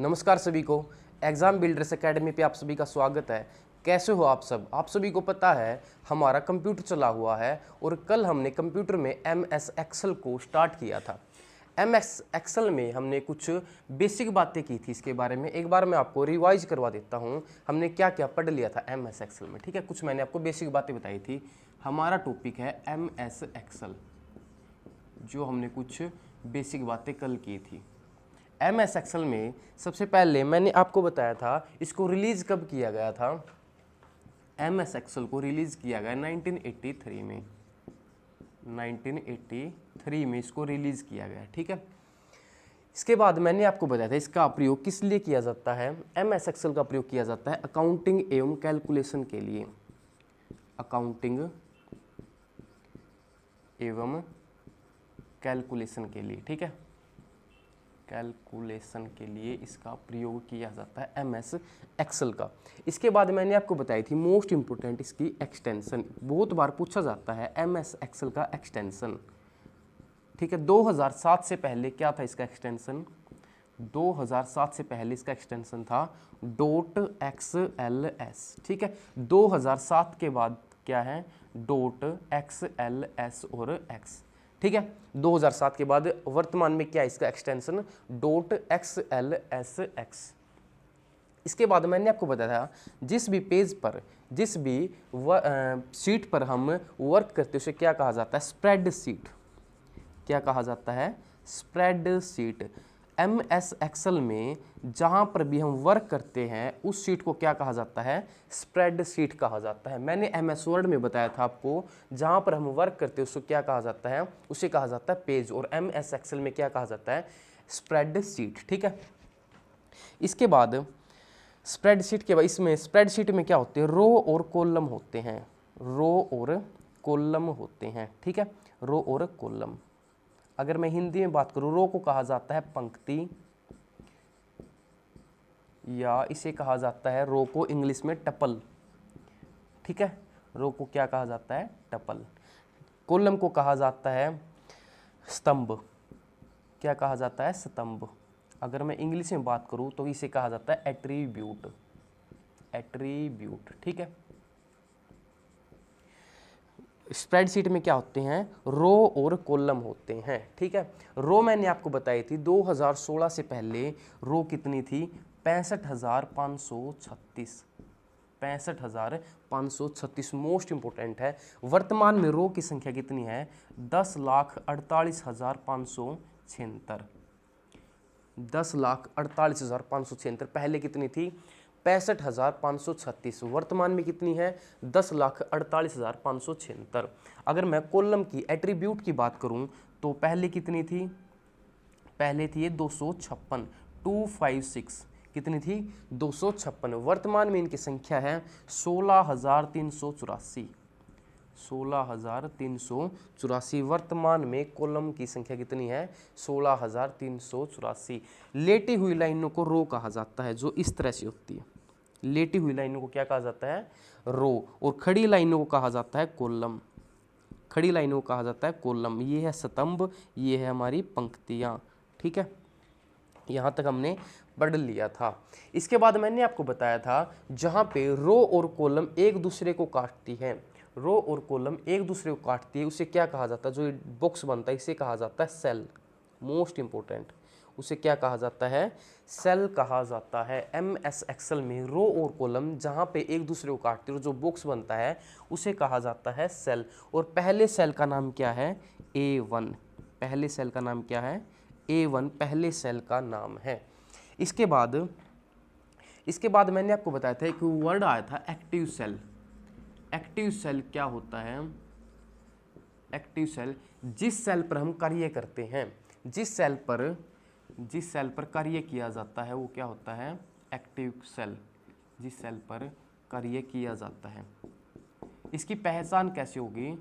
नमस्कार सभी को। एग्ज़ाम बिल्डर्स एकेडमी पे आप सभी का स्वागत है। कैसे हो आप सब? आप सभी को पता है हमारा कंप्यूटर चला हुआ है और कल हमने कंप्यूटर में MS एक्सेल को स्टार्ट किया था। MS एक्सेल में हमने कुछ बेसिक बातें की थी। इसके बारे में एक बार मैं आपको रिवाइज करवा देता हूँ, हमने क्या क्या पढ़ लिया था MS एक्सेल में। ठीक है, कुछ मैंने आपको बेसिक बातें बताई थी। हमारा टॉपिक है MS एक्सेल, जो हमने कुछ बेसिक बातें कल की थी। MS एक्सेल में सबसे पहले मैंने आपको बताया था इसको रिलीज़ कब किया गया था। MS एक्सेल को रिलीज़ किया गया 1983 में। 1983 में इसको रिलीज़ किया गया। ठीक है, इसके बाद मैंने आपको बताया था इसका प्रयोग किस लिए किया जाता है। MS एक्सेल का प्रयोग किया जाता है अकाउंटिंग एवं कैलकुलेशन के लिए। अकाउंटिंग एवं कैलकुलेशन के लिए, ठीक है, कैलकुलेशन के लिए इसका प्रयोग किया जाता है MS एक्सेल का। इसके बाद मैंने आपको बताई थी मोस्ट इंपोर्टेंट इसकी एक्सटेंशन, बहुत बार पूछा जाता है MS एक्सेल का एक्सटेंशन। ठीक है, 2007 से पहले क्या था इसका एक्सटेंशन? 2007 से पहले इसका एक्सटेंशन था .xls। ठीक है, 2007 के बाद क्या है? .xls और x। ठीक है, 2007 के बाद वर्तमान में क्या है इसका एक्सटेंशन? .xlsx। इसके बाद मैंने आपको बताया था जिस भी पेज पर, जिस भी शीट पर हम वर्क करते हैं उसे क्या कहा जाता है? Spread sheet. क्या कहा जाता है? Spread sheet. MS एक्सेल में जहाँ पर भी हम वर्क करते हैं उस शीट को क्या कहा जाता है? स्प्रेड शीट कहा जाता है। मैंने MS वर्ड में बताया था आपको, जहाँ पर हम वर्क करते हैं उसको क्या कहा जाता है? उसे कहा जाता है पेज। और MS एक्सेल में क्या कहा जाता है? Spread sheet. ठीक है, इसके बाद स्प्रेड शीट के बाद इसमें स्प्रेड शीट में क्या होते हैं? रो और कॉलम होते हैं। रो और कॉलम होते हैं। ठीक है, रो और कॉलम। अगर मैं हिंदी में बात करूं, रो को कहा जाता है पंक्ति, या इसे कहा जाता है रो को इंग्लिश में टपल। ठीक है, रो को क्या कहा जाता है? टपल। कॉलम को कहा जाता है स्तंभ। क्या कहा जाता है? स्तंभ। अगर मैं इंग्लिश में बात करूं तो इसे कहा जाता है एट्रीब्यूट। एट्रीब्यूट। ठीक है, स्प्रेडशीट में क्या होते हैं? रो और कॉलम होते हैं। ठीक है, रो मैंने आपको बताई थी 2016 से पहले रो कितनी थी? 65,536। 65,536 मोस्ट इंपोर्टेंट है। वर्तमान में रो की संख्या कितनी है? 10,48,576। 10,48,576। पहले कितनी थी? 65,536। वर्तमान में कितनी है? 10,48,576। अगर मैं कॉलम की एट्रीब्यूट की बात करूं तो पहले कितनी थी? पहले थी ये 256। 256 कितनी थी? 256। वर्तमान में इनकी संख्या है 16,384। 16,384। वर्तमान में कॉलम की संख्या कितनी है? 16,384। लेटी हुई लाइनों को रो कहा जाता है, जो इस तरह से होती है। लेटी हुई लाइनों को क्या कहा जाता है? रो। और खड़ी लाइनों को कहा जाता है कॉलम। खड़ी लाइनों को कहा जाता है कॉलम। ये है स्तंभ, ये है हमारी पंक्तियां। ठीक है, यहाँ तक हमने पढ़ लिया था। इसके बाद मैंने आपको बताया था जहाँ पे रो और कॉलम एक दूसरे को काटती है, रो और कॉलम एक दूसरे को काटती है, उसे क्या कहा जाता है? जो बॉक्स बनता है इसे कहा जाता है सेल। मोस्ट इंपोर्टेंट, उसे क्या कहा जाता है? सेल कहा जाता है। MS एक्सेल में रो और कॉलम जहाँ पे एक दूसरे को काटते हैं और जो बॉक्स बनता है उसे कहा जाता है सेल। और पहले सेल का नाम क्या है? A1। पहले सेल का नाम क्या है? A1 पहले सेल का नाम है। इसके बाद मैंने आपको बताया था एक वर्ड आया था एक्टिव सेल। एक्टिव सेल क्या होता है? एक्टिव सेल जिस सेल पर हम कार्य करते हैं, जिस सेल पर कार्य किया जाता है वो क्या होता है? Active cell. जिस सेल पर कार्य किया जाता है। इसकी पहचान कैसे होगी?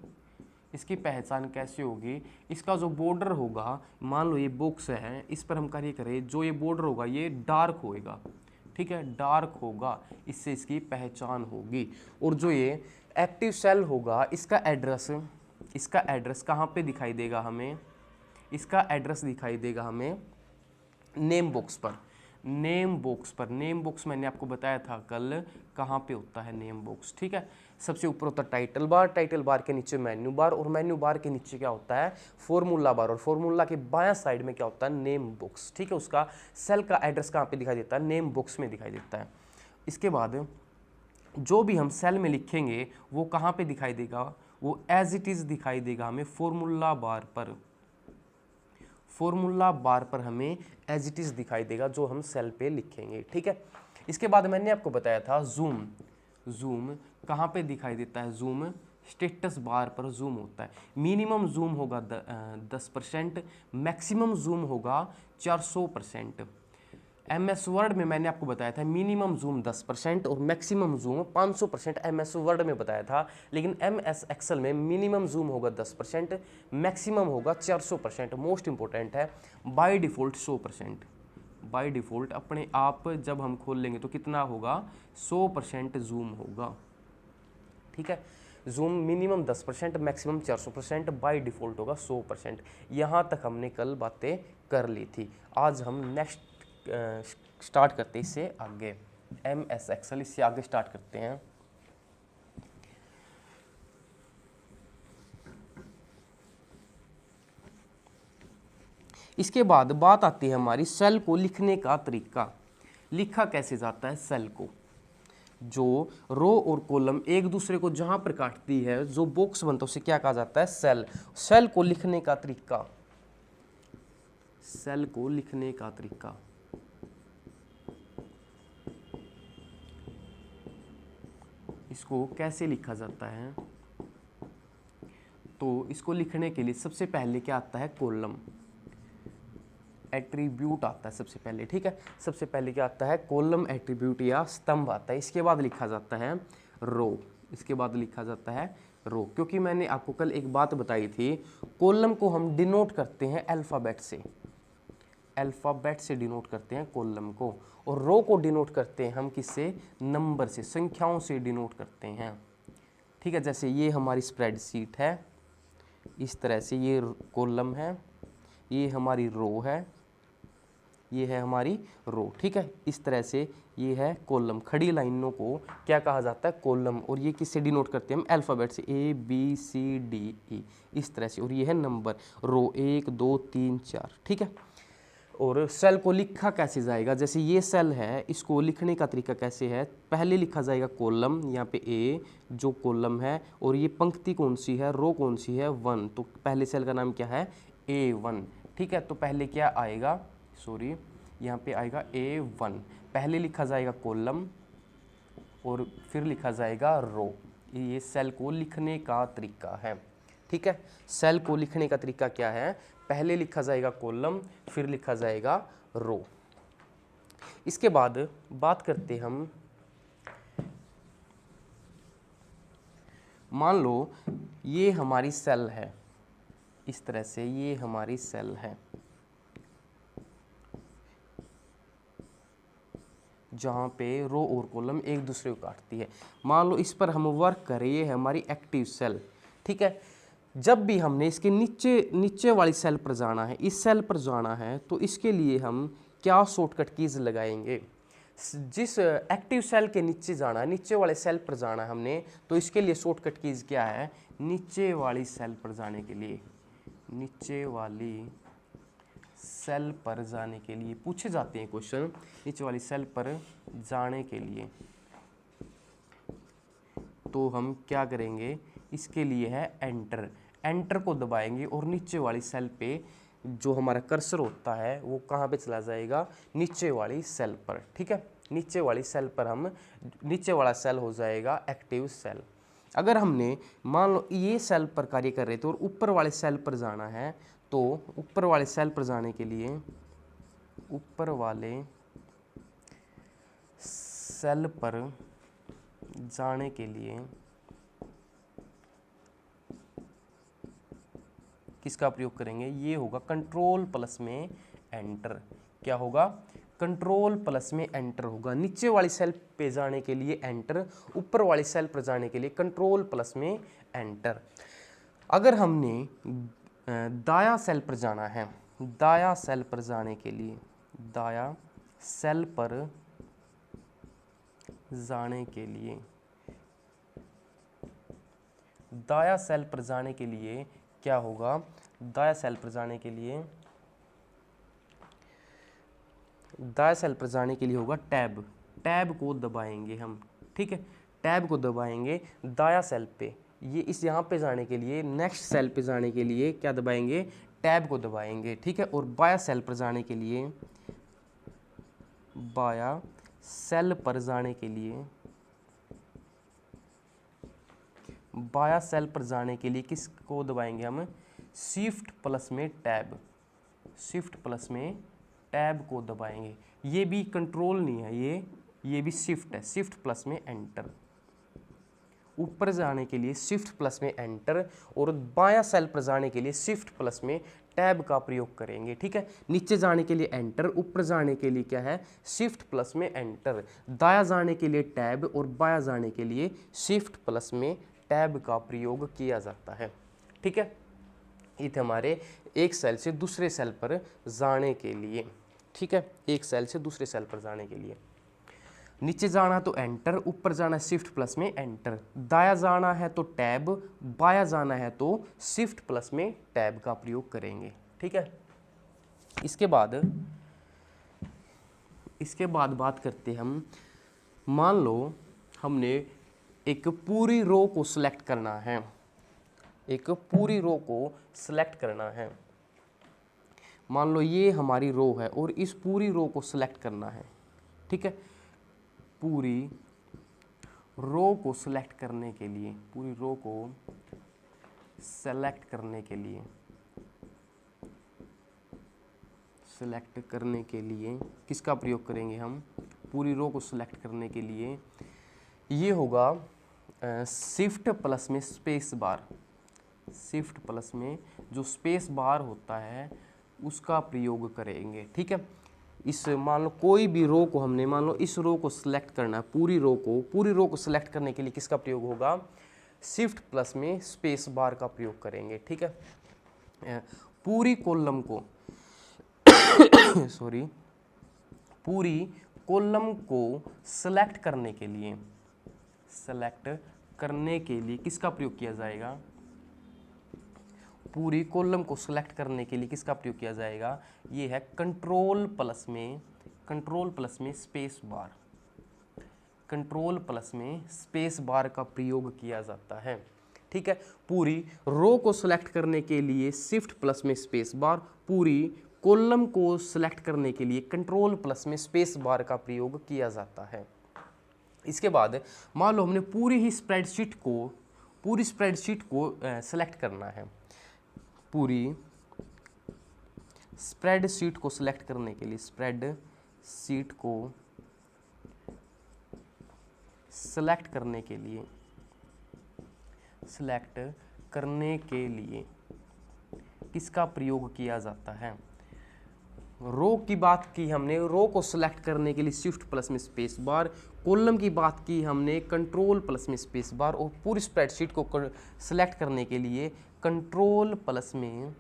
इसकी पहचान कैसे होगी? इसका जो बॉर्डर होगा, मान लो ये बॉक्स है, इस पर हम कार्य करें, जो ये बॉर्डर होगा ये डार्क होएगा। ठीक है, डार्क होगा, इससे इसकी पहचान होगी। और जो ये एक्टिव सेल होगा इसका एड्रेस कहाँ पे दिखाई देगा हमें? इसका एड्रेस दिखाई देगा हमें नेम बॉक्स पर। नेम बॉक्स पर। नेम बॉक्स मैंने आपको बताया था कल कहाँ पे होता है नेम बॉक्स, ठीक है। सबसे ऊपर होता है टाइटल बार, टाइटल बार के नीचे मेन्यू बार, और मेन्यू बार के नीचे क्या होता है फॉर्मूला बार, और फॉर्मूला के बायां साइड में क्या होता है नेम बॉक्स, ठीक है। उसका सेल का एड्रेस कहाँ पे दिखाई देता है, नेम बॉक्स में दिखाई देता है। इसके बाद जो भी हम सेल में लिखेंगे वो कहाँ पे दिखाई देगा, वो एज इट इज दिखाई देगा हमें फॉर्मूला बार पर। फॉर्मूला बार पर हमें एज इट इज दिखाई देगा जो हम सेल पे लिखेंगे, ठीक है। इसके बाद मैंने आपको बताया था जूम। जूम कहाँ पे दिखाई देता है, जूम स्टेटस बार पर जूम होता है। मिनिमम जूम होगा 10%, मैक्सिमम जूम होगा 400%। MS वर्ड में मैंने आपको बताया था मिनिमम जूम 10% और मैक्सिमम जूम 500%, MS वर्ड में बताया था। लेकिन MS एक्सेल में मिनिमम जूम होगा 10%, मैक्सिमम होगा 400%। मोस्ट इंपॉर्टेंट है, बाय डिफ़ॉल्ट 100%। बाय डिफ़ॉल्ट अपने आप जब हम खोल लेंगे तो कितना होगा, 100% जूम होगा, ठीक है। Zoom minimum 10%, maximum 400%, by default होगा 100%। यहाँ तक हमने कल बातें कर ली थी। आज हम नेक्स्ट स्टार्ट करते हैं इससे आगे, MS एक्सेल इससे आगे स्टार्ट करते हैं। इसके बाद बात आती है हमारी सेल को लिखने का तरीका। लिखा कैसे जाता है सेल को, जो रो और कॉलम एक दूसरे को जहां पर काटती है जो बॉक्स बनता है उसे क्या कहा जाता है, सेल। सेल को लिखने का तरीका, सेल को लिखने का तरीका। इसको कैसे लिखा जाता है, तो इसको लिखने के लिए सबसे पहले क्या आता है, कॉलम एट्रीब्यूट आता है सबसे पहले, ठीक है। सबसे पहले क्या आता है, कॉलम एट्रीब्यूट या स्तंभ आता है। इसके बाद लिखा जाता है रो, इसके बाद लिखा जाता है रो। क्योंकि मैंने आपको कल एक बात बताई थी, कॉलम को हम डिनोट करते हैं अल्फ़ाबेट से, अल्फ़ाबेट से डिनोट करते हैं कॉलम को, और रो को डिनोट करते हैं हम किससे, नंबर से, संख्याओं से डिनोट करते हैं, ठीक है। जैसे ये हमारी स्प्रेडशीट है, इस तरह से ये कॉलम है, ये हमारी रो है, ये है हमारी रो, ठीक है। इस तरह से ये है कॉलम। खड़ी लाइनों को क्या कहा जाता है, कॉलम। और ये किससे डिनोट करते हैं हम, अल्फ़ाबेट से, ABCDE इस तरह से। और ये है नंबर, रो 1 2 3 4, ठीक है। और सेल को लिखा कैसे जाएगा, जैसे ये सेल है, इसको लिखने का तरीका कैसे है, पहले लिखा जाएगा कॉलम, यहाँ पे A जो कॉलम है, और ये पंक्ति कौन सी है, रो कौन सी है, 1। तो पहले सेल का नाम क्या है, A1, ठीक है। तो पहले क्या आएगा, सॉरी यहाँ पे आएगा A1। पहले लिखा जाएगा कॉलम और फिर लिखा जाएगा रो। ये सेल को लिखने का तरीका है, ठीक है। सेल को लिखने का तरीका क्या है, पहले लिखा जाएगा कॉलम, फिर लिखा जाएगा रो। इसके बाद बात करते हम, मान लो ये हमारी सेल है, इस तरह से ये हमारी सेल है जहाँ पे रो और कॉलम एक दूसरे को काटती है। मान लो इस पर हम वर्क करें, ये है हमारी एक्टिव सेल, ठीक है। जब भी हमने इसके नीचे वाली सेल पर जाना है, इस सेल पर जाना है, तो इसके लिए हम क्या शॉर्टकट कीज लगाएंगे। जिस एक्टिव सेल के नीचे जाना है, नीचे वाले सेल पर जाना है हमने, तो इसके लिए शॉर्टकट कीज क्या है, नीचे वाली सेल पर जाने के लिए, नीचे वाली सेल पर जाने के लिए पूछे जाते हैं क्वेश्चन, नीचे वाली सेल पर जाने के लिए तो हम क्या करेंगे, इसके लिए है एंटर। एंटर को दबाएंगे और नीचे वाली सेल पे जो हमारा कर्सर होता है वो कहाँ पे चला जाएगा, नीचे वाली सेल पर, ठीक है। नीचे वाली सेल पर हम, नीचे वाला सेल हो जाएगा एक्टिव सेल। अगर हमने मान लो ये सेल पर कार्य कर रहे थे और ऊपर वाले सेल पर जाना है, तो ऊपर वाले सेल पर जाने के लिए, ऊपर वाले सेल पर जाने के लिए किसका प्रयोग करेंगे, ये होगा कंट्रोल प्लस में एंटर। क्या होगा, कंट्रोल प्लस में एंटर होगा। नीचे वाली सेल पे जाने के लिए एंटर, ऊपर वाली सेल पर जाने के लिए कंट्रोल प्लस में एंटर। अगर हमने दाया सेल पर जाना है, दाया सेल पर जाने के लिए, दाया सेल पर जाने के लिए, दाया सेल पर जाने के लिए क्या होगा, दाया सेल पर जाने के लिए, दाया सेल पर जाने के लिए होगा टैब, टैब को दबाएंगे हम, ठीक है, टैब को दबाएंगे दाया सेल पे, ये इस यहाँ पे जाने के लिए, नेक्स्ट सेल पे जाने के लिए क्या दबाएंगे, टैब को दबाएंगे, ठीक है। और बाया सेल पर जाने के लिए, बाया सेल पर जाने के लिए, बाया सेल पर जाने के लिए किसको दबाएंगे हम, शिफ्ट प्लस में टैब, शिफ्ट प्लस में टैब को दबाएंगे। ये भी कंट्रोल नहीं है, ये भी शिफ्ट है, शिफ्ट प्लस में एंटर, ऊपर जाने के लिए शिफ्ट प्लस में एंटर, और बायां सेल पर जाने के लिए शिफ्ट प्लस में टैब का प्रयोग करेंगे, ठीक है। नीचे जाने के लिए एंटर, ऊपर जाने के लिए क्या है, शिफ्ट प्लस में एंटर, दाया जाने के लिए टैब और बायां जाने के लिए शिफ्ट प्लस में टैब का प्रयोग किया जाता है, ठीक है। ये थे हमारे एक सेल से दूसरे सेल पर जाने के लिए, ठीक है, एक सेल से दूसरे सेल पर जाने के लिए। नीचे जाना तो एंटर, ऊपर जाना शिफ्ट प्लस में एंटर, दाया जाना है तो टैब, बाया जाना है तो शिफ्ट प्लस में टैब का प्रयोग करेंगे, ठीक है। इसके बाद बात करते हम, मान लो हमने एक पूरी रो को सिलेक्ट करना है, एक पूरी रो को सिलेक्ट करना है, मान लो ये हमारी रो है और इस पूरी रो को सिलेक्ट करना है, ठीक है। पूरी रो को सिलेक्ट करने के लिए, पूरी रो को सेलेक्ट करने के लिए, सिलेक्ट करने के लिए किसका प्रयोग करेंगे हम, पूरी रो को सिलेक्ट करने के लिए ये होगा शिफ्ट प्लस में स्पेस बार, शिफ्ट प्लस में जो स्पेस बार होता है उसका प्रयोग करेंगे, ठीक है। इस मान लो कोई भी रो को हमने, मान लो इस रो को सिलेक्ट करना है, पूरी रो को सिलेक्ट करने के लिए किसका प्रयोग होगा, शिफ्ट प्लस में स्पेस बार का प्रयोग करेंगे, ठीक है। पूरी कॉलम को सॉरी, पूरी कॉलम को सिलेक्ट करने के लिए, सेलेक्ट करने के लिए किसका प्रयोग किया जाएगा, पूरी कॉलम को सिलेक्ट करने के लिए किसका प्रयोग किया जाएगा, ये है कंट्रोल प्लस में स्पेस बार, कंट्रोल प्लस में स्पेस बार का प्रयोग किया जाता है, ठीक है। पूरी रो को सिलेक्ट करने के लिए शिफ्ट प्लस में स्पेस बार, पूरी कॉलम को सिलेक्ट करने के लिए कंट्रोल प्लस में स्पेस बार का प्रयोग किया जाता है। इसके बाद मान लो हमने पूरी स्प्रेडशीट को सिलेक्ट करना है, पूरी स्प्रेडशीट को सिलेक्ट करने के लिए, स्प्रेडशीट को सिलेक्ट करने के लिए किसका प्रयोग किया जाता है, रो की बात की हमने, रो को सिलेक्ट करने के लिए शिफ्ट प्लस में स्पेस बार, कॉलम की बात की हमने कंट्रोल प्लस में स्पेस बार, और पूरी स्प्रेडशीट को सिलेक्ट करने के लिए कंट्रोल प्लस में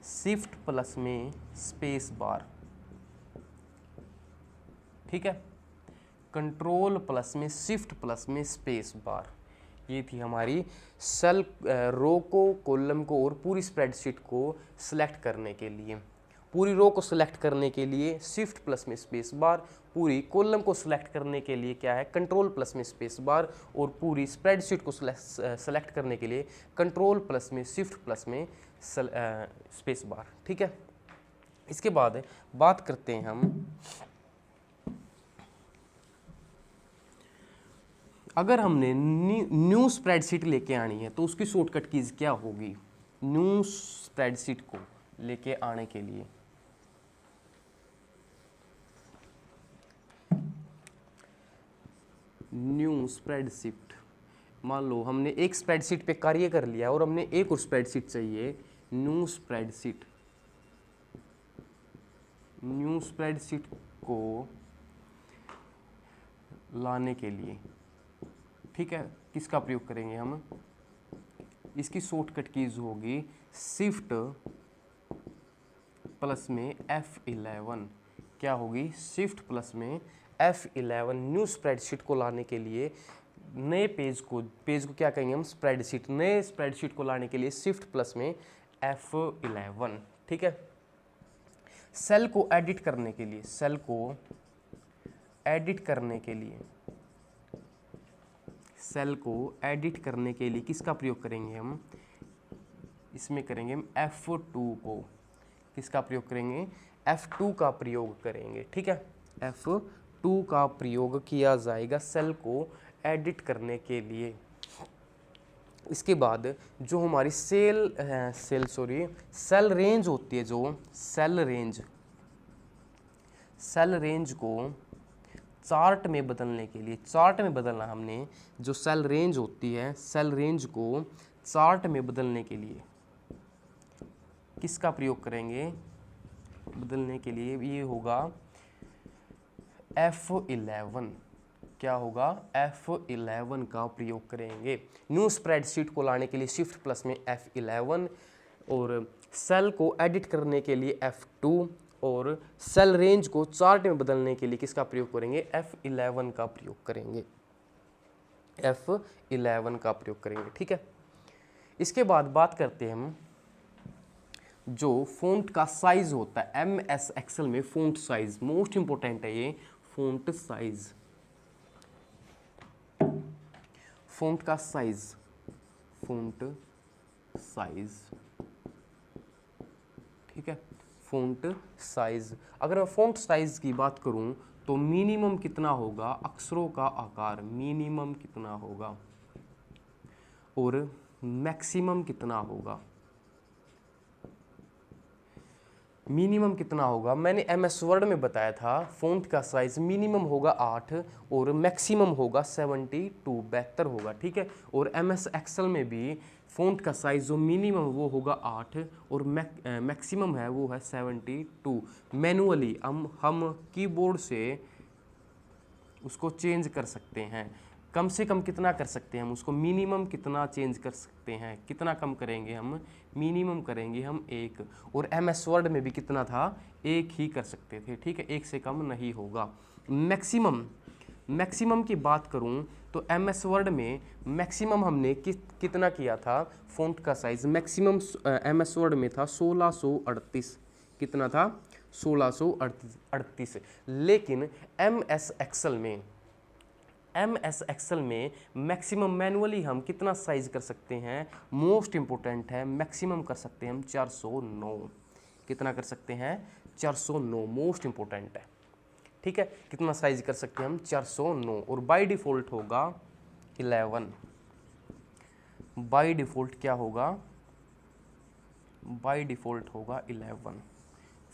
शिफ्ट प्लस में स्पेस बार, ठीक है, कंट्रोल प्लस में शिफ्ट प्लस में स्पेस बार। ये थी हमारी सेल रो को, कॉलम को और पूरी स्प्रेडशीट को सिलेक्ट करने के लिए। पूरी रो को सिलेक्ट करने के लिए शिफ्ट प्लस में स्पेस बार, पूरी कॉलम को सिलेक्ट करने के लिए क्या है, कंट्रोल प्लस में स्पेस बार, और पूरी स्प्रेडशीट को सिलेक्ट करने के लिए कंट्रोल प्लस में शिफ्ट प्लस में स्पेस बार, ठीक है। इसके बाद बात करते हैं हम, अगर हमने न्यू स्प्रेडशीट लेके आनी है तो उसकी शॉर्टकट कीज क्या होगी, न्यू स्प्रेडशीट को लेके आने के लिए न्यू स्प्रेडशीट, मान लो हमने एक स्प्रेडशीट पे कार्य कर लिया और हमने एक और स्प्रेडशीट चाहिए, न्यू स्प्रेडशीट को लाने के लिए, ठीक है, किसका प्रयोग करेंगे हम, इसकी शॉर्टकट कीज होगी शिफ्ट प्लस में F11, क्या होगी, शिफ्ट प्लस में F11 न्यू स्प्रेडशीट को लाने के लिए नए पेज को क्या कहेंगे हम, स्प्रेडशीट, नए स्प्रेडशीट को लाने के लिए शिफ्ट प्लस में F11, ठीक है। सेल को एडिट करने के लिए, सेल को एडिट करने के लिए, सेल को एडिट करने के लिए किसका प्रयोग करेंगे हम, इसमें करेंगे हम F2 को, किसका प्रयोग करेंगे, F2 का प्रयोग करेंगे, ठीक है। F2 का प्रयोग किया जाएगा सेल को एडिट करने के लिए। इसके बाद जो हमारी सेल रेंज होती है, जो सेल रेंज को चार्ट में बदलने के लिए, चार्ट में बदलना हमने, जो सेल रेंज होती है, सेल रेंज को चार्ट में बदलने के लिए किसका प्रयोग करेंगे, बदलने के लिए ये होगा F11, क्या होगा, F11 का प्रयोग करेंगे। न्यू स्प्रेडशीट को लाने के लिए शिफ्ट प्लस में F11, और सेल को एडिट करने के लिए F2, और सेल रेंज को चार्ट में बदलने के लिए किसका प्रयोग करेंगे, F11 का प्रयोग करेंगे, F11 का प्रयोग करेंगे, ठीक है। इसके बाद बात करते हैं हम जो फ़ॉन्ट का साइज होता है, MS एक्सेल में फ़ॉन्ट साइज मोस्ट इंपॉर्टेंट है, ये फ़ॉन्ट साइज, फ़ॉन्ट का साइज, फ़ॉन्ट साइज, ठीक है। फ़ॉन्ट साइज, अगर मैं फ़ॉन्ट साइज की बात करूं तो मिनिमम कितना होगा, अक्षरों का आकार मिनिमम कितना होगा और मैक्सिमम कितना होगा, मिनिमम कितना होगा, मैंने MS वर्ड में बताया था। फ़ॉन्ट का साइज मिनिमम होगा 8 और मैक्सिमम होगा 72, 72 होगा, ठीक है। और MS एक्सेल में भी फ़ॉन्ट का साइज जो मिनिमम वो होगा 8 और मैक्सिमम है वो है 72। मैनुअली हम कीबोर्ड से उसको चेंज कर सकते हैं, कम से कम कितना कर सकते हैं हम उसको, मिनिमम कितना चेंज कर सकते हैं, कितना कम करेंगे हम, मिनिमम करेंगे हम 1, और MS वर्ड में भी कितना था, 1 ही कर सकते थे, ठीक है, 1 से कम नहीं होगा। मैक्सिमम की बात करूं तो MS वर्ड में मैक्सिमम हमने कितना किया था, फ़ॉन्ट का साइज मैक्सिमम MS वर्ड में था 1638, कितना था, 1638। लेकिन MS एक्सेल में मैक्सिमम मैनुअली हम कितना साइज कर सकते हैं, मोस्ट इंपोर्टेंट है, मैक्सिमम कर सकते हैं हम 409, कितना कर सकते हैं, 409, मोस्ट इंपोर्टेंट है, ठीक है। कितना साइज कर सकते हैं हम, 409, और बाय डिफ़ॉल्ट होगा 11, बाय डिफ़ॉल्ट क्या होगा, बाय डिफ़ॉल्ट होगा 11।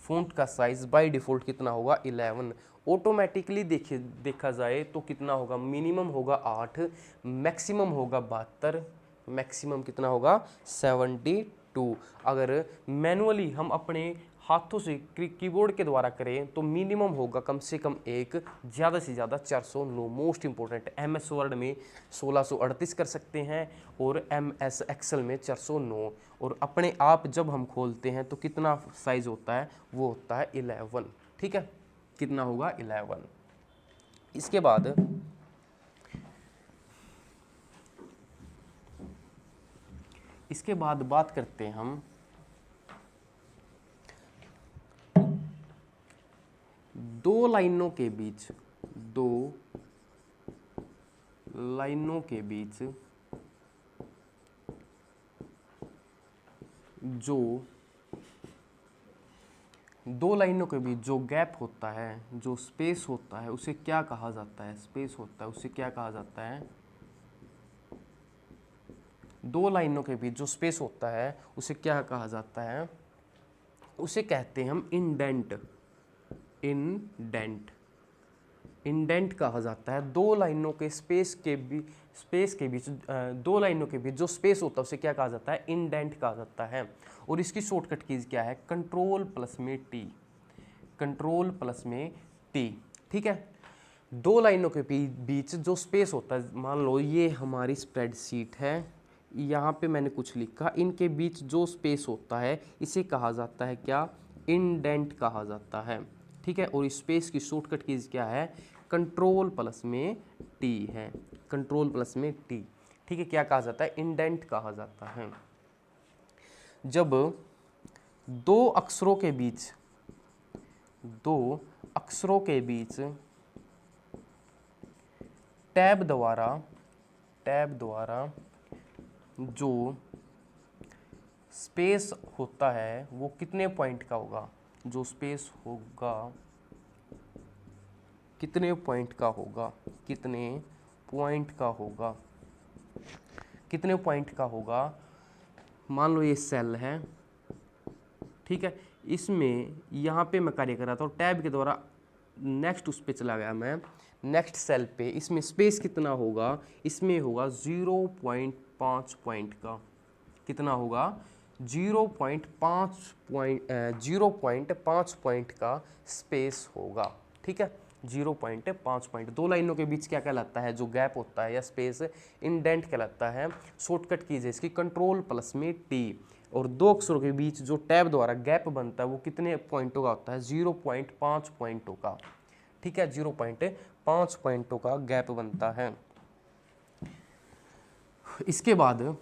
फ़ॉन्ट का साइज बाय डिफ़ॉल्ट कितना होगा, 11। ऑटोमेटिकली देखा जाए तो कितना होगा, मिनिमम होगा 8, मैक्सिमम होगा 72, मैक्सिमम कितना होगा 72। अगर मैनुअली हम अपने हाथों से कीबोर्ड के द्वारा करें तो मिनिमम होगा कम से कम 1, ज़्यादा से ज़्यादा 409, मोस्ट इंपॉर्टेंट। MS वर्ड में 1638 कर सकते हैं और MS एक्सेल में 409, और अपने आप जब हम खोलते हैं तो कितना साइज होता है, वो होता है 11, ठीक है, कितना होगा 11। इसके बाद बात करते हैं हम दो लाइनों के बीच जो गैप होता है, जो स्पेस होता है, उसे क्या कहा जाता है, स्पेस होता है उसे क्या कहा जाता है, दो लाइनों के बीच जो स्पेस होता है उसे क्या कहा जाता है, उसे कहते हैं हम इंडेंट, इंडेंट कहा जाता है। दो लाइनों के स्पेस के बीच दो लाइनों के बीच जो स्पेस होता है उसे क्या कहा जाता है, इंडेंट कहा जाता है। और इसकी शॉर्टकट कीज क्या है, कंट्रोल प्लस में टी, कंट्रोल प्लस में टी, ठीक है। दो लाइनों के बीच जो स्पेस होता है, मान लो ये हमारी स्प्रेडशीट है, यहाँ पे मैंने कुछ लिखा, इनके बीच जो स्पेस होता है इसे कहा जाता है क्या, इंडेंट कहा जाता है, ठीक है। और स्पेस की शॉर्टकट कीज क्या है, कंट्रोल प्लस में टी है, कंट्रोल प्लस में टी, ठीक है। क्या कहा जाता है, इंडेंट कहा जाता है। जब दो अक्षरों के बीच टैब द्वारा जो स्पेस होता है वो कितने पॉइंट का होगा, जो स्पेस होगा कितने पॉइंट का होगा, कितने पॉइंट का होगा। मान लो ये सेल है, ठीक है। इसमें यहाँ पे मैं कार्य कर रहा था और टैब के द्वारा नेक्स्ट उस पे चला गया मैं, नेक्स्ट सेल पे। इसमें स्पेस कितना होगा, इसमें होगा 0.5 पॉइंट का। कितना होगा, 0.5 पॉइंट का स्पेस होगा, ठीक है। 0.5 पॉइंट। दो लाइनों के बीच क्या कहलाता है, जो गैप होता है या स्पेस, इंडेंट कहलाता है। शॉर्टकट कीजिए इसकी, कंट्रोल प्लस में टी। और दो अक्षरों के बीच जो टैब द्वारा गैप बनता है वो कितने पॉइंटों का होता है, 0.5 पॉइंटों का, ठीक है। 0.5 पॉइंटों का गैप बनता है। इसके बाद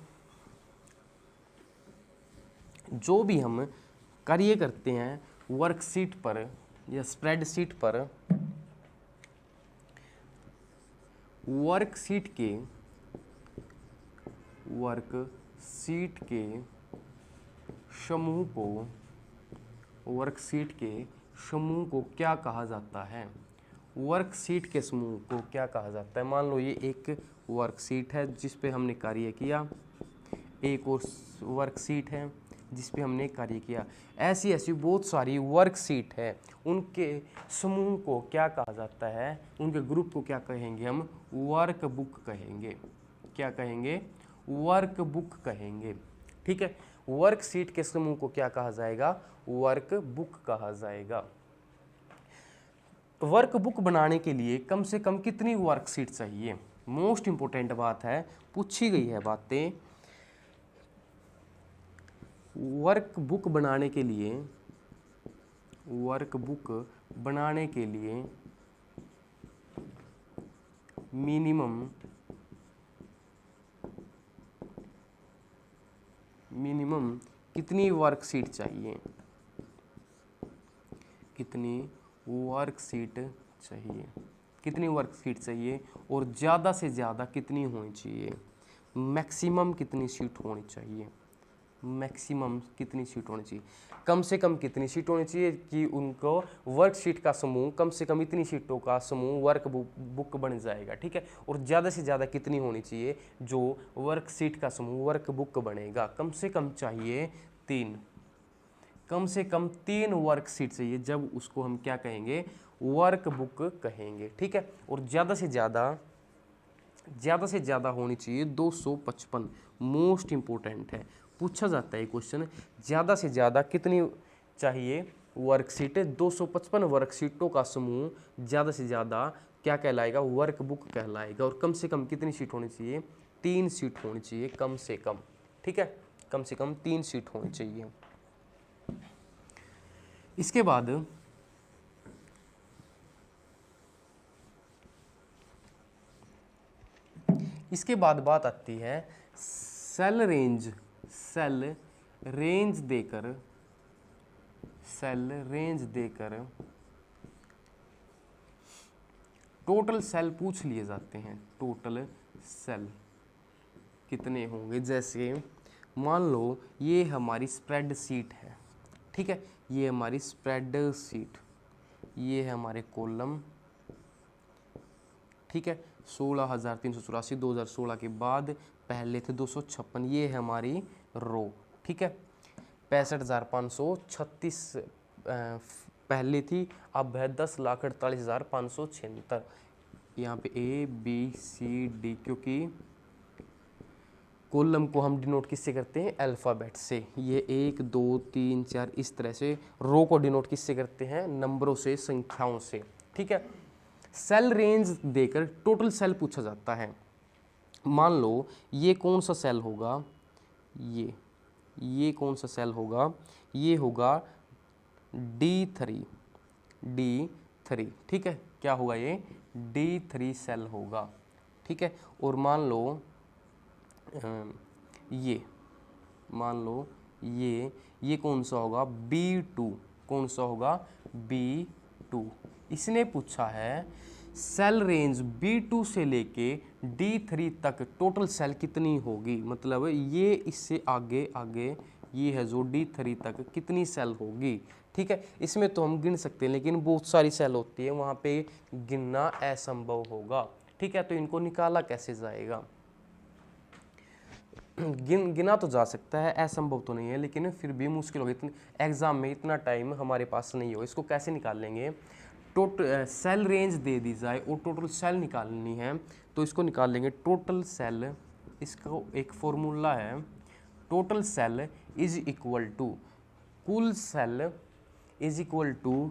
जो भी हम कार्य करते हैं वर्कशीट पर या स्प्रेडशीट पर, वर्कशीट के समूह को क्या कहा जाता है, वर्कशीट के समूह को क्या कहा जाता है। मान लो ये एक वर्कशीट है जिस पे हमने कार्य किया, एक और वर्कशीट है जिस पे हमने कार्य किया। ऐसी ऐसी बहुत सारी वर्कशीट है, उनके समूह को क्या कहा जाता है, उनके ग्रुप को क्या कहेंगे हम, वर्कबुक कहेंगे। क्या कहेंगे, वर्कबुक कहेंगे, ठीक है। वर्कशीट के समूह को क्या कहा जाएगा, वर्कबुक कहा जाएगा। वर्कबुक बनाने के लिए कम से कम कितनी वर्कशीट चाहिए, मोस्ट इंपोर्टेंट बात है, पूछी गई है बातें। वर्कबुक बनाने के लिए मिनिमम कितनी वर्कशीट चाहिए, कितनी वर्कशीट चाहिए और ज़्यादा से ज़्यादा कितनी होनी चाहिए, मैक्सिमम कितनी सीट होनी चाहिए, मैक्सिमम कितनी सीट होनी चाहिए, कम से कम कितनी सीट होनी चाहिए कि उनको वर्कशीट का समूह कम से कम इतनी सीटों का समूह वर्क बुक बन जाएगा, ठीक है। और ज़्यादा से ज़्यादा कितनी होनी चाहिए, जो वर्कशीट का समूह वर्क बुक बनेगा, कम से कम चाहिए 3, कम से कम 3 वर्कशीट चाहिए, जब उसको हम क्या कहेंगे, वर्क बुक कहेंगे, ठीक है। और ज़्यादा से ज़्यादा होनी चाहिए 255, मोस्ट इंपोर्टेंट है, पूछा जाता है क्वेश्चन। ज़्यादा से ज़्यादा कितनी चाहिए वर्कशीट, 255 वर्कशीटों का समूह ज़्यादा से ज़्यादा क्या कहलाएगा, वर्कबुक कहलाएगा। और कम से कम कितनी सीट होनी चाहिए, 3 सीट होनी चाहिए कम से कम, ठीक है। कम से कम 3 सीट होनी चाहिए। इसके बाद बात आती है सेल रेंज देकर टोटल सेल पूछ लिए जाते हैं, टोटल सेल कितने होंगे। जैसे मान लो ये हमारी स्प्रेडशीट है, ठीक है, ये हमारी स्प्रेडशीट, ये है हमारे कॉलम, ठीक है। 16,384 2016 के बाद पहले थे 256, ये है हमारी रो, ठीक है। 65,536 पहले थी, अब है 10,48,576। यहाँ पे ABCD, क्योंकि कॉलम को हम डिनोट किससे करते हैं, अल्फ़ाबेट से। ये 1 2 3 4 इस तरह से। रो को डिनोट किससे करते हैं, नंबरों से, संख्याओं से, ठीक है। सेल रेंज देकर टोटल सेल पूछा जाता है। मान लो ये कौन सा सेल होगा, ये कौन सा सेल होगा, ये होगा D3, D3, ठीक है, क्या होगा ये D3 सेल होगा, ठीक है। और मान लो ये मान लो ये कौन सा होगा B2, कौन सा होगा B2। इसने पूछा है सेल रेंज B2 से लेके D3 तक टोटल सेल कितनी होगी, मतलब ये इससे आगे आगे ये है जो D3 तक कितनी सेल होगी, ठीक है। इसमें तो हम गिन सकते हैं लेकिन बहुत सारी सेल होती है, वहाँ पे गिनना असंभव होगा, ठीक है। तो इनको निकाला कैसे जाएगा, गिना तो जा सकता है, असंभव तो नहीं है, लेकिन फिर भी मुश्किल होगी, इतने एग्जाम में इतना टाइम हमारे पास नहीं हो। इसको कैसे निकाल लेंगे, टोटल सेल रेंज दे दी जाए और टोटल सेल निकालनी है, तो इसको निकाल लेंगे टोटल सेल। इसका एक फॉर्मूला है, total cell is equal to कुल cell is equal to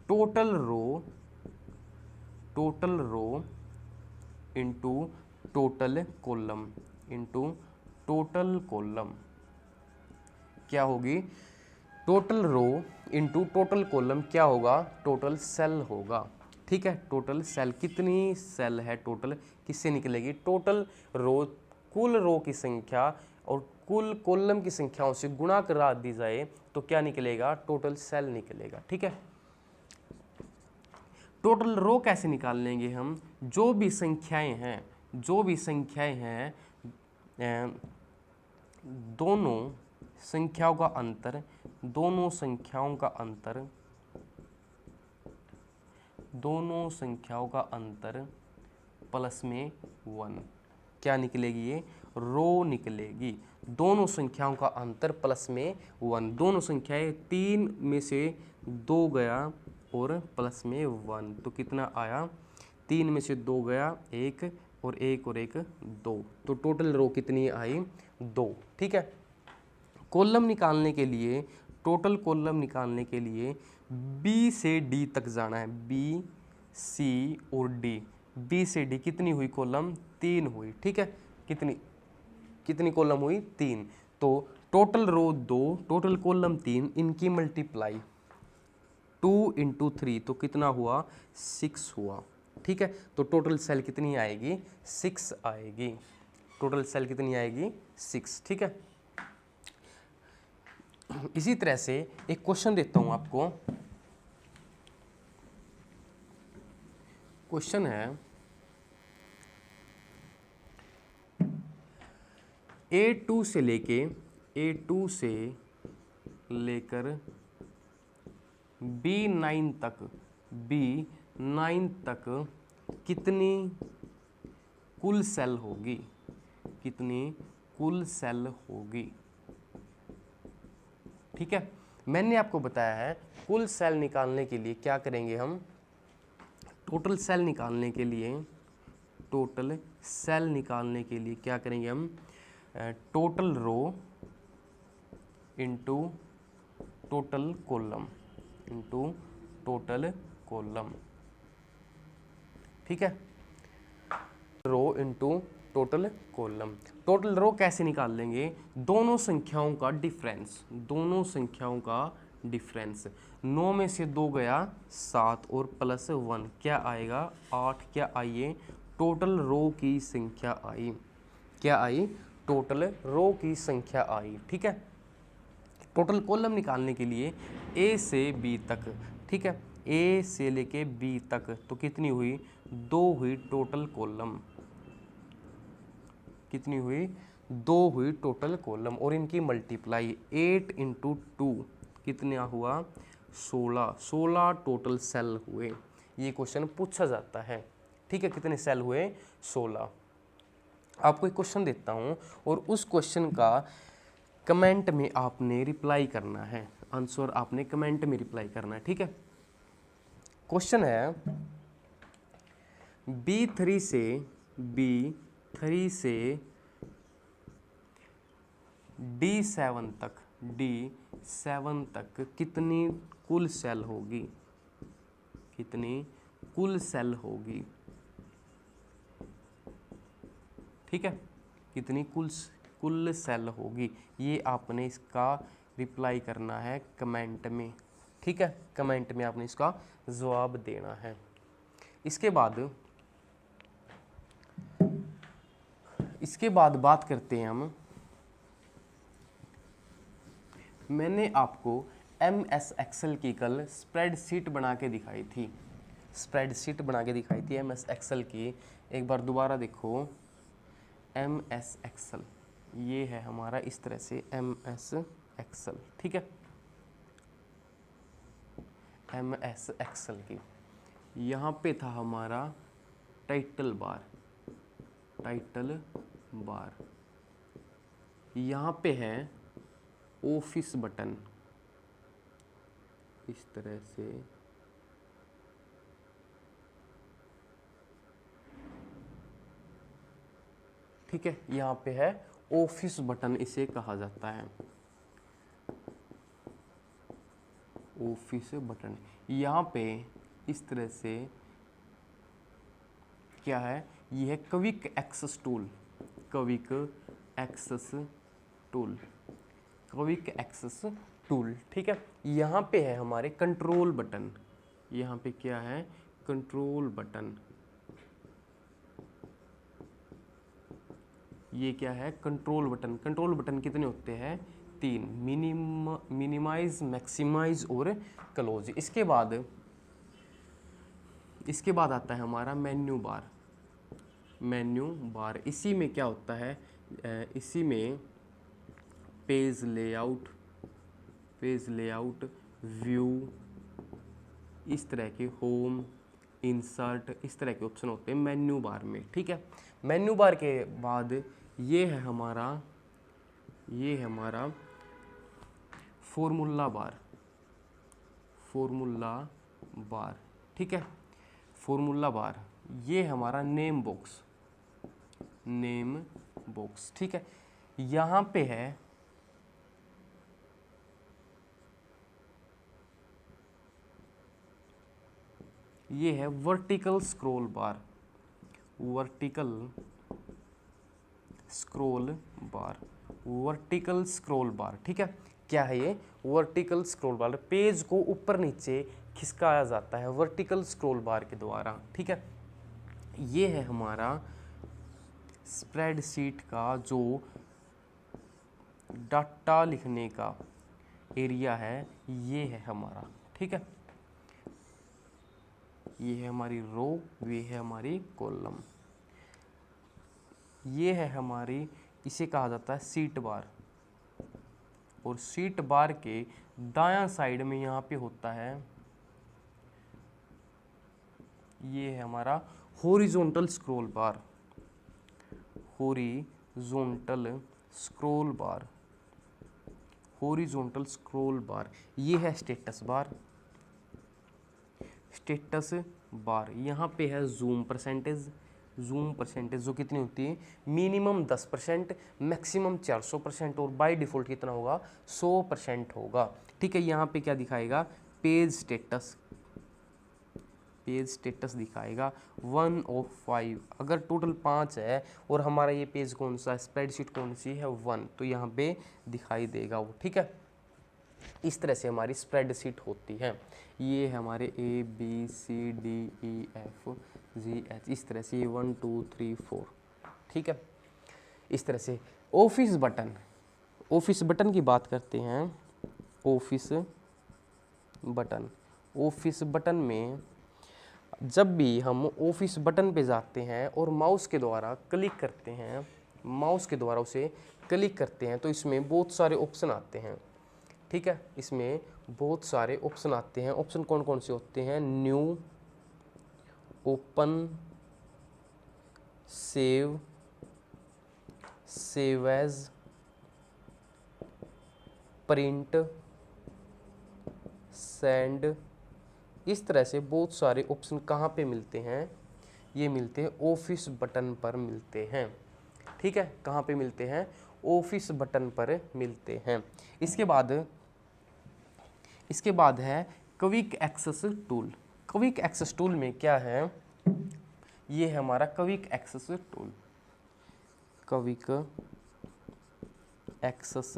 total row into total column into total column. क्या होगी, total row into total column क्या होगा, टोटल सेल होगा, ठीक है। टोटल सेल कितनी सेल है टोटल, किससे निकलेगी, टोटल रो कुल रो की संख्या और कुल कॉलम की संख्याओं से गुणा करा दी जाए तो क्या निकलेगा, टोटल सेल निकलेगा, ठीक है। टोटल रो कैसे निकाल लेंगे हम, जो भी संख्याएं हैं दोनों संख्याओं का अंतर प्लस में 1, क्या निकलेगी, ये रो निकलेगी। दोनों संख्याओं का अंतर प्लस में 1, दोनों संख्याएं 3 में से 2 गया और प्लस में 1, तो कितना आया, 3 में से 2 गया 1 और 1 और 1 2, तो टोटल रो कितनी आई 2, ठीक है। कॉलम निकालने के लिए, टोटल कॉलम निकालने के लिए बी से डी तक जाना है, बी सी और डी, बी से डी कितनी हुई कॉलम, 3 हुई, ठीक है। कितनी कॉलम हुई, 3, तो टोटल रो 2 टोटल कॉलम 3, इनकी मल्टीप्लाई 2 इंटू 3 तो कितना हुआ 6 हुआ, ठीक है। तो टोटल सेल कितनी आएगी, 6 आएगी, टोटल सेल कितनी आएगी 6, ठीक है। इसी तरह से एक क्वेश्चन देता हूं आपको, क्वेश्चन है A2 से लेकर B9 तक कितनी कुल सेल होगी, ठीक है। मैंने आपको बताया है कुल सेल निकालने के लिए क्या करेंगे हम, टोटल सेल निकालने के लिए क्या करेंगे हम, total row into total column, ठीक है। Row into total column, total row कैसे निकाल लेंगे, दोनों संख्याओं का डिफरेंस, 9 में से 2 गया 7 और प्लस 1 क्या आएगा 8, क्या आइए टोटल रो की संख्या आई, क्या आई टोटल रो की संख्या आई, ठीक है। टोटल कॉलम निकालने के लिए ए से बी तक, ठीक है, ए से लेके बी तक तो कितनी हुई 2 हुई टोटल कॉलम, कितनी हुई 2 हुई टोटल कॉलम, और इनकी मल्टीप्लाई 8 इंटू 2 कितना हुआ 16 टोटल सेल हुए। ये क्वेश्चन पूछा जाता है, ठीक है, कितने सेल हुए 16। आपको एक क्वेश्चन देता हूं और उस क्वेश्चन का कमेंट में आपने रिप्लाई करना है, आंसर आपने कमेंट में रिप्लाई करना है, ठीक है। क्वेश्चन है B3 से D7 तक कितनी कुल सेल होगी, ठीक है, कितनी कुल सेल होगी, ये आपने इसका रिप्लाई करना है कमेंट में, ठीक है, कमेंट में आपने इसका जवाब देना है। इसके बाद बात करते हैं हम, मैंने आपको MS एक्सेल की कल स्प्रेडशीट बना के दिखाई थी, स्प्रेडशीट बना के दिखाई थी MS एक्सेल की। एक बार दोबारा देखो, MS एक्सेल ये है हमारा इस तरह से MS एक्सेल, ठीक है, MS एक्सेल की। यहाँ पे था हमारा टाइटल बार, टाइटल बार, यहाँ पे है ऑफिस बटन इस तरह से, ठीक है, यहाँ पे है ऑफिस बटन इसे कहा जाता है, ऑफिस बटन। यहाँ पे इस तरह से क्या है, ये है quick access tool, quick access tool, quick access tool, ठीक है। यहाँ पे है हमारे कंट्रोल बटन, यहाँ पे क्या है, कंट्रोल बटन, ये क्या है, कंट्रोल बटन। कंट्रोल बटन कितने होते हैं, 3, मिनिमाइज, मैक्सिमाइज और क्लोज। इसके बाद आता है हमारा मेन्यू बार, मेन्यू बार। इसी में क्या होता है, इसी में page layout, page layout, view, इस तरह के होम, इंसर्ट, इस तरह के ऑप्शन होते हैं मेन्यू बार में, ठीक है। मेन्यू बार के बाद ये है हमारा फॉर्मूला बार, फॉर्मूला बार, ठीक है, फॉर्मूला बार। ये हमारा नेम बॉक्स, नेम बॉक्स, ठीक है। यहाँ पे है ये है वर्टिकल स्क्रॉल बार, वर्टिकल स्क्रॉल बार, वर्टिकल स्क्रॉल बार, ठीक है। क्या है ये, वर्टिकल स्क्रॉल बार, पेज को ऊपर नीचे खिसकाया जाता है वर्टिकल स्क्रॉल बार के द्वारा, ठीक है। ये है हमारा स्प्रेडशीट का जो डाटा लिखने का एरिया है, ये है हमारा, ठीक है। ये है हमारी रो, ये है हमारी कॉलम, ये है हमारी, इसे कहा जाता है सीट बार। और सीट बार के दायां साइड में यहाँ पे होता है, ये है हमारा हॉरिजॉन्टल स्क्रॉल बार, हॉरिजॉन्टल स्क्रॉल बार, हॉरिजॉन्टल स्क्रॉल बार। ये है स्टेटस बार, स्टेटस बार। यहाँ पे है जूम परसेंटेज, जूम परसेंटेज जो कितनी होती है, मिनिमम 10%, मैक्सिमम 400% और बाय डिफ़ॉल्ट कितना होगा, 100% होगा, ठीक है। यहाँ पे क्या दिखाएगा, पेज स्टेटस, पेज स्टेटस दिखाएगा 1 of 5। अगर टोटल 5 है और हमारा ये पेज कौन सा, स्प्रेडशीट कौन सी है, 1, तो यहाँ पे दिखाई देगा वो, ठीक है। इस तरह से हमारी स्प्रेडशीट होती है। ये है हमारे ABCDEFGH, इस तरह से 1 2 3 4, ठीक है। इस तरह से ऑफिस बटन, ऑफिस बटन की बात करते हैं। ऑफिस बटन, ऑफिस बटन में जब भी हम ऑफिस बटन पे जाते हैं और माउस के द्वारा क्लिक करते हैं, माउस के द्वारा उसे क्लिक करते हैं, तो इसमें बहुत सारे ऑप्शन आते हैं, ठीक है। इसमें बहुत सारे ऑप्शन आते हैं। ऑप्शन कौन कौन से होते हैं, new, open, save, save as, print, send, इस तरह से बहुत सारे ऑप्शन कहाँ पे मिलते हैं, ये मिलते हैं ऑफिस बटन पर मिलते हैं, ठीक है। कहाँ पे मिलते हैं, ऑफिस बटन पर मिलते हैं। इसके बाद है quick access tool. Quick access tool में क्या है, ये है हमारा quick access tool, quick access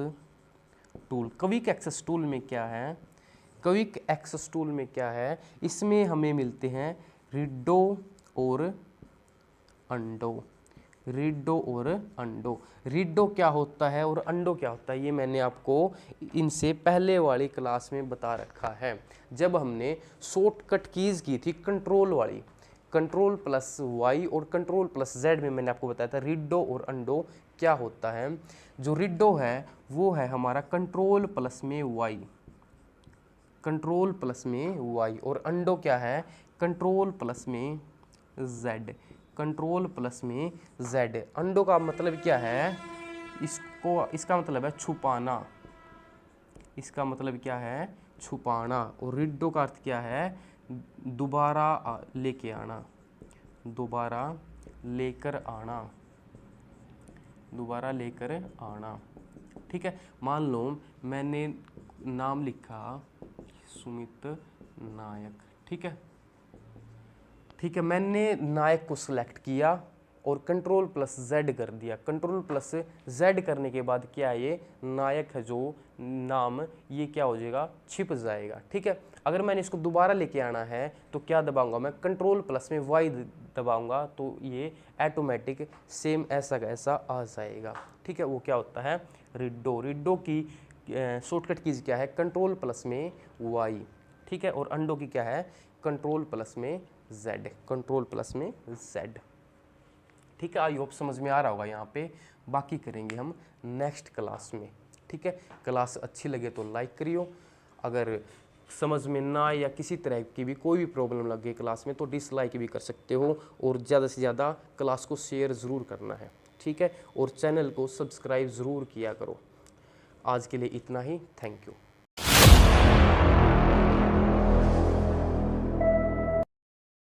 tool. Quick access tool में क्या है, क्विक एक्सेस टूल में क्या है, इसमें हमें मिलते हैं रिडो और अंडो। रिडो और अंडो, रिडो क्या होता है और अंडो क्या होता है ये मैंने आपको इनसे पहले वाली क्लास में बता रखा है, जब हमने शॉर्टकट कीज की थी कंट्रोल वाली, कंट्रोल प्लस वाई और कंट्रोल प्लस जेड में मैंने आपको बताया था रिडो और अंडो क्या होता है। जो रिडो है वो है हमारा कंट्रोल प्लस में वाई, कंट्रोल प्लस में वाई, और अंडो क्या है, कंट्रोल प्लस में जेड, कंट्रोल प्लस में जेड। अंडो का मतलब क्या है, इसका मतलब है छुपाना, इसका मतलब क्या है छुपाना, और रिडो का अर्थ क्या है दोबारा लेके आना, दोबारा लेकर आना, दोबारा लेकर आना। ठीक है, मान लो मैंने नाम लिखा सुमित नायक, ठीक है, ठीक है, मैंने नायक को सिलेक्ट किया और कंट्रोल प्लस जेड कर दिया। कंट्रोल प्लस जेड करने के बाद क्या है, ये नायक है जो नाम, ये क्या हो जाएगा, छिप जाएगा। ठीक है, अगर मैंने इसको दोबारा लेके आना है तो क्या दबाऊंगा मैं, कंट्रोल प्लस में वाई दबाऊंगा, तो ये ऑटोमेटिक सेम ऐसा का ऐसा आ जाएगा। ठीक है, वो क्या होता है रिडो। रिडो की शॉर्टकट कीज क्या है, कंट्रोल प्लस में वाई। ठीक है, और अंडो की क्या है, कंट्रोल प्लस में जेड, कंट्रोल प्लस में जेड। ठीक है, आई होप समझ में आ रहा होगा यहाँ पे, बाकी करेंगे हम नेक्स्ट क्लास में। ठीक है, क्लास अच्छी लगे तो लाइक करियो, अगर समझ में ना आए या किसी तरह की भी कोई भी प्रॉब्लम लगे क्लास में तो डिसलाइक भी कर सकते हो, और ज़्यादा से ज़्यादा क्लास को शेयर ज़रूर करना है। ठीक है, और चैनल को सब्सक्राइब ज़रूर किया करो। आज के लिए इतना ही, थैंक यू।